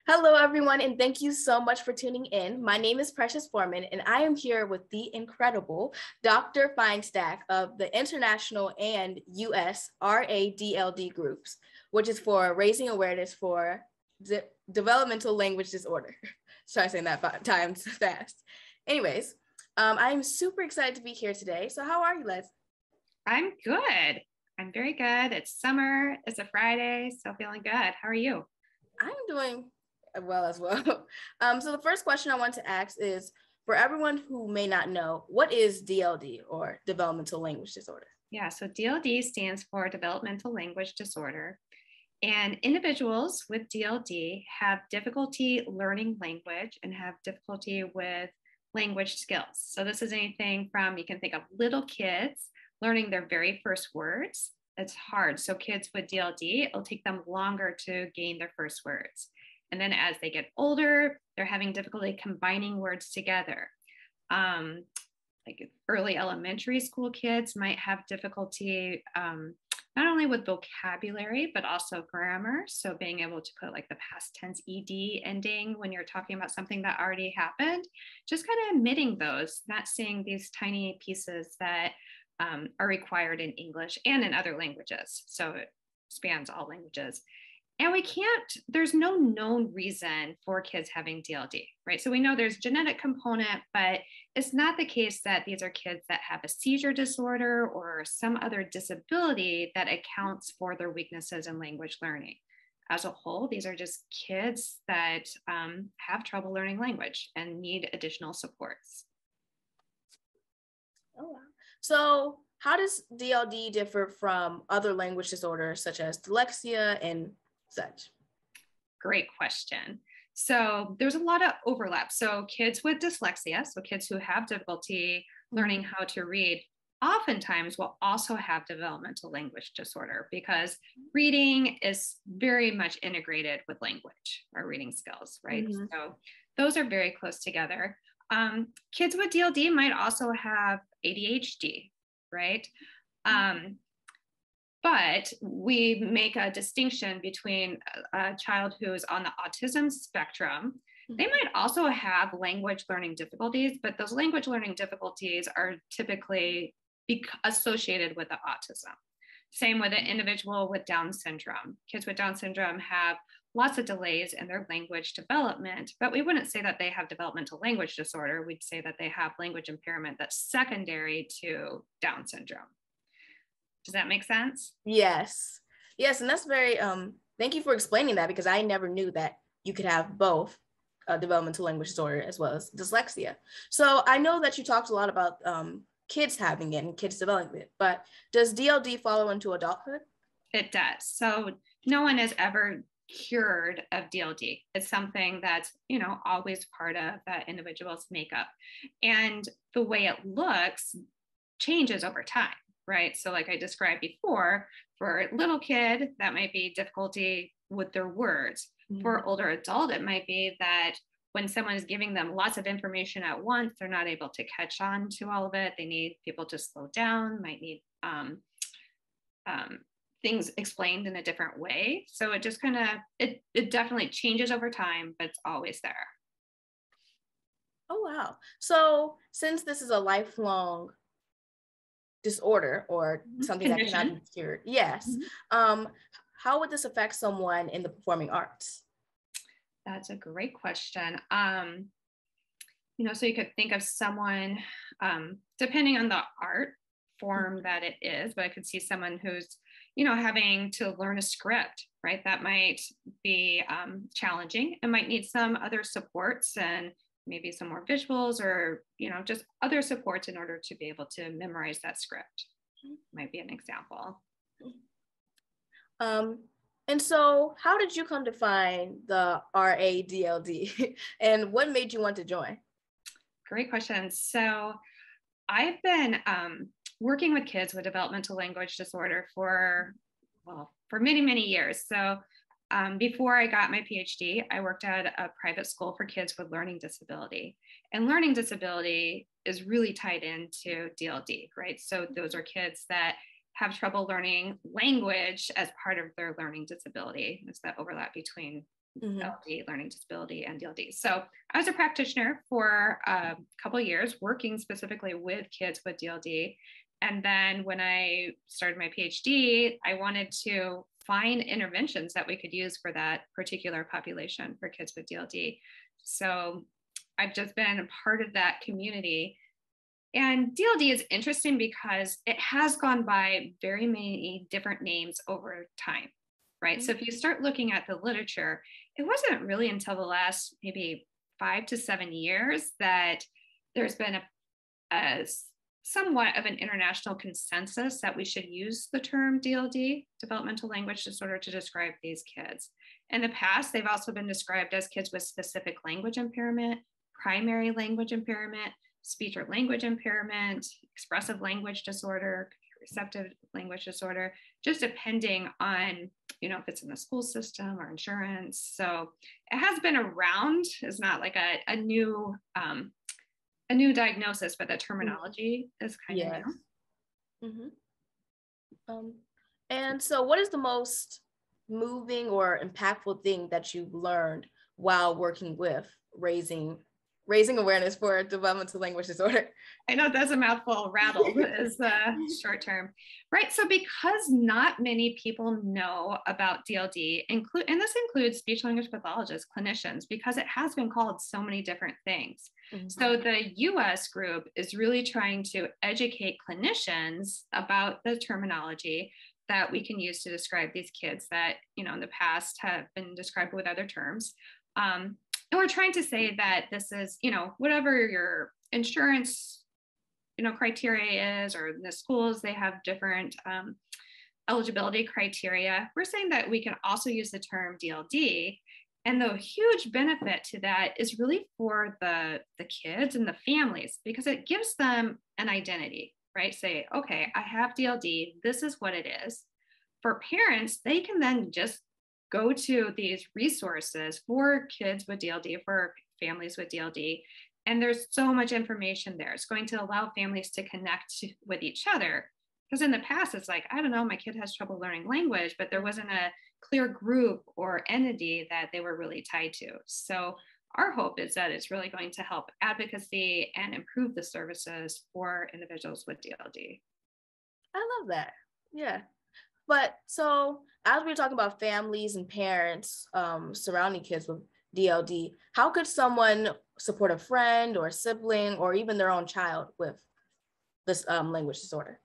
Hello, everyone, and thank you so much for tuning in. My name is Precious Foreman, and I am here with the incredible Dr. Finestack of the International and US RADLD groups, which is for raising awareness for developmental language disorder. Try saying that 5 times fast. Anyways, I'm super excited to be here today. So how are you, Les? I'm good. I'm very good. It's summer. It's a Friday, so feeling good. How are you? I'm doing well as well. So the first question I want to ask is, for everyone who may not know, what is DLD, or developmental language disorder? Yeah, so DLD stands for developmental language disorder. And individuals with DLD have difficulty learning language and have difficulty with language skills. So this is anything from, you can think of little kids learning their very first words. It's hard. So kids with DLD, it'll take them longer to gain their first words. And then as they get older, they're having difficulty combining words together. Like early elementary school kids might have difficulty not only with vocabulary, but also grammar. So being able to put like the past tense ed ending when you're talking about something that already happened, just kind of omitting those, not seeing these tiny pieces that are required in English and in other languages. So it spans all languages. And there's no known reason for kids having DLD, right? So we know there's genetic component, but it's not the case that these are kids that have a seizure disorder or some other disability that accounts for their weaknesses in language learning. As a whole, these are just kids that have trouble learning language and need additional supports. Oh, wow. So how does DLD differ from other language disorders such as dyslexia and such? Great question. So there's a lot of overlap. So kids with dyslexia, so kids who have difficulty learning how to read, oftentimes will also have developmental language disorder because reading is very much integrated with language or reading skills, right? So those are very close together. Kids with DLD might also have ADHD, right? But we make a distinction between a child who is on the autism spectrum. They might also have language learning difficulties, but those language learning difficulties are typically associated with the autism. Same with an individual with Down syndrome. Kids with Down syndrome have lots of delays in their language development, but we wouldn't say that they have developmental language disorder. We'd say that they have language impairment that's secondary to Down syndrome. Does that make sense? Yes. Yes, and that's very, thank you for explaining that, because I never knew that you could have both developmental language disorder as well as dyslexia. So I know that you talked a lot about kids having it and kids developing it, but does DLD follow into adulthood? It does. So no one is ever cured of DLD. It's something that's, always part of that individual's makeup. And the way it looks changes over time. Right. So like I described before, for a little kid, that might be difficulty with their words. For older adult, it might be that when someone is giving them lots of information at once, they're not able to catch on to all of it. They need people to slow down, might need things explained in a different way. So it just it definitely changes over time, but it's always there. Oh, wow. So since this is a lifelong disorder or something Condition. That cannot be cured. Yes. How would this affect someone in the performing arts? That's a great question. So you could think of someone, depending on the art form that it is, but I could see someone who's, having to learn a script, right? That might be challenging and might need some other supports and maybe some more visuals or, just other supports in order to be able to memorize that script. Might be an example. And so how did you come to find the RADLD and what made you want to join? Great question. So I've been working with kids with developmental language disorder for many, many years. So before I got my PhD, I worked at a private school for kids with learning disability. And learning disability is really tied into DLD, right? So those are kids that have trouble learning language as part of their learning disability. There's that overlap between LD, learning disability, and DLD. So I was a practitioner for a couple of years working specifically with kids with DLD. And then when I started my PhD, I wanted to find interventions that we could use for that particular population for kids with DLD. So I've just been a part of that community. And DLD is interesting because it has gone by very many different names over time, right? So if you start looking at the literature, it wasn't really until the last maybe 5 to 7 years that there's been a somewhat of an international consensus that we should use the term DLD, developmental language disorder, to describe these kids. In the past, they've also been described as kids with specific language impairment, primary language impairment, speech or language impairment, expressive language disorder, receptive language disorder, just depending on, if it's in the school system or insurance. So it has been around. It's not like a new diagnosis, but the terminology is kind of new. And so what is the most moving or impactful thing that you've learned while working with raising awareness for developmental language disorder? I know that's a mouthful. RADLD is the short term, right? So because not many people know about DLD, and this includes speech language pathologists, clinicians, because it has been called so many different things. So the US group is really trying to educate clinicians about the terminology that we can use to describe these kids that, in the past have been described with other terms. And we're trying to say that this is, whatever your insurance, criteria is, or the schools, they have different eligibility criteria. We're saying that we can also use the term DLD. And the huge benefit to that is really for the kids and the families, because it gives them an identity, right? Say, okay, I have DLD. This is what it is. For parents, they can then just go to these resources for kids with DLD, for families with DLD. And there's so much information there. It's going to allow families to connect with each other. Because in the past, it's like, I don't know, my kid has trouble learning language, but there wasn't a clear group or entity that they were really tied to. So our hope is that it's really going to help advocacy and improve the services for individuals with DLD. I love that. Yeah. But so as we're talking about families and parents surrounding kids with DLD, how could someone support a friend or a sibling or even their own child with this language disorder?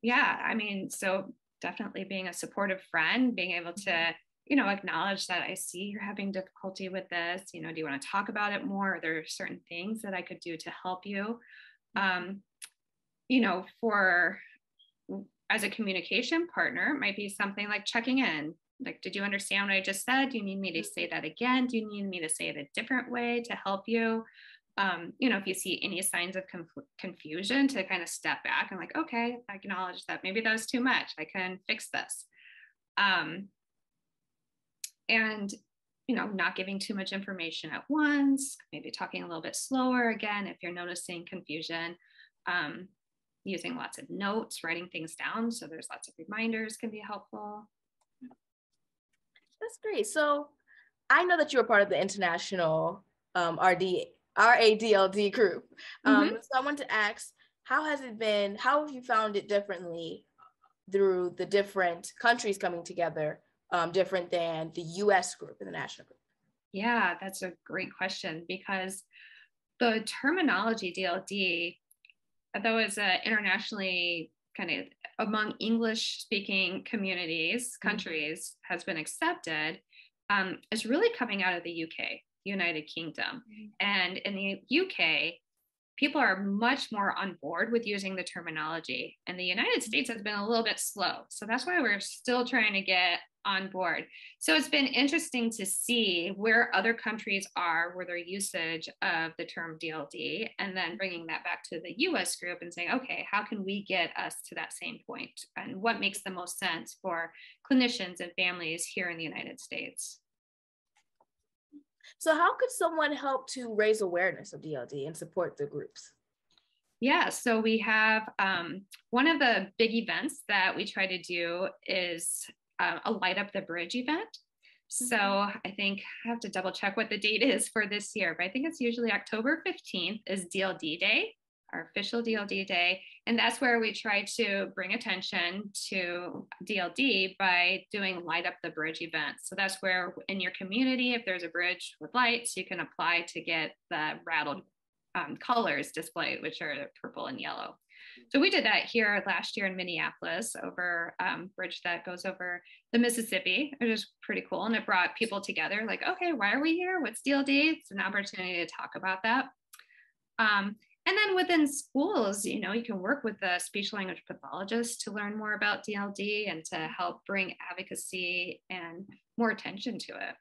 Yeah, I mean, so definitely being a supportive friend, being able to, acknowledge that I see you're having difficulty with this, do you want to talk about it more? Are there certain things that I could do to help you? For as a communication partner, it might be something like checking in. Like, did you understand what I just said? Do you need me to say that again? Do you need me to say it a different way to help you? If you see any signs of confusion, to kind of step back and like, okay, I acknowledge that maybe that was too much. I can fix this. And, not giving too much information at once, maybe talking a little bit slower again, if you're noticing confusion. Using lots of notes, writing things down, so there's lots of reminders, can be helpful. That's great. So I know that you're part of the international RADLD group. So I want to ask, how have you found it differently through the different countries coming together, different than the US group and the national group? Yeah, that's a great question, because the terminology DLD, though it's internationally kind of among English speaking communities, countries, has been accepted, it's really coming out of the UK, United Kingdom. And in the UK, people are much more on board with using the terminology. And the United States has been a little bit slow. So that's why we're still trying to get on board. So it's been interesting to see where other countries are with their usage of the term DLD, and then bringing that back to the US group and saying, okay, how can we get us to that same point? And what makes the most sense for clinicians and families here in the United States? So how could someone help to raise awareness of DLD and support the groups? Yeah, so we have one of the big events that we try to do is a Light Up the Bridge event. So I think I have to double check what the date is for this year, but I think it's usually October 15th is DLD Day, our official DLD Day. And that's where we try to bring attention to DLD by doing Light Up the Bridge events. So that's where in your community, if there's a bridge with lights, you can apply to get the RADLD colors displayed, which are purple and yellow. So we did that here last year in Minneapolis over bridge that goes over the Mississippi, which is pretty cool. And it brought people together like, okay, why are we here? What's DLD? It's an opportunity to talk about that. And then within schools, you know, you can work with the speech language pathologist to learn more about DLD and to help bring advocacy and more attention to it.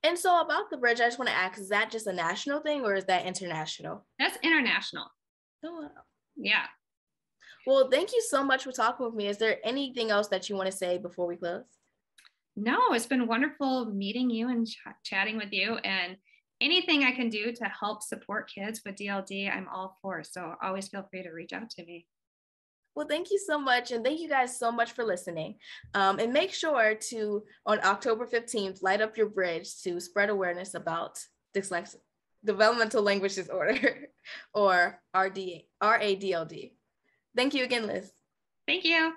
And so about the bridge, I just want to ask, is that just a national thing or is that international? That's international. Oh, wow. Yeah. Well, thank you so much for talking with me. Is there anything else that you want to say before we close? No, it's been wonderful meeting you and chatting with you, and anything I can do to help support kids with DLD, I'm all for. So always feel free to reach out to me. Well, thank you so much. And thank you guys so much for listening. And make sure to, on October 15th, light up your bridge to spread awareness about dyslexia, developmental language disorder, or RADLD. Thank you again, Liz. Thank you.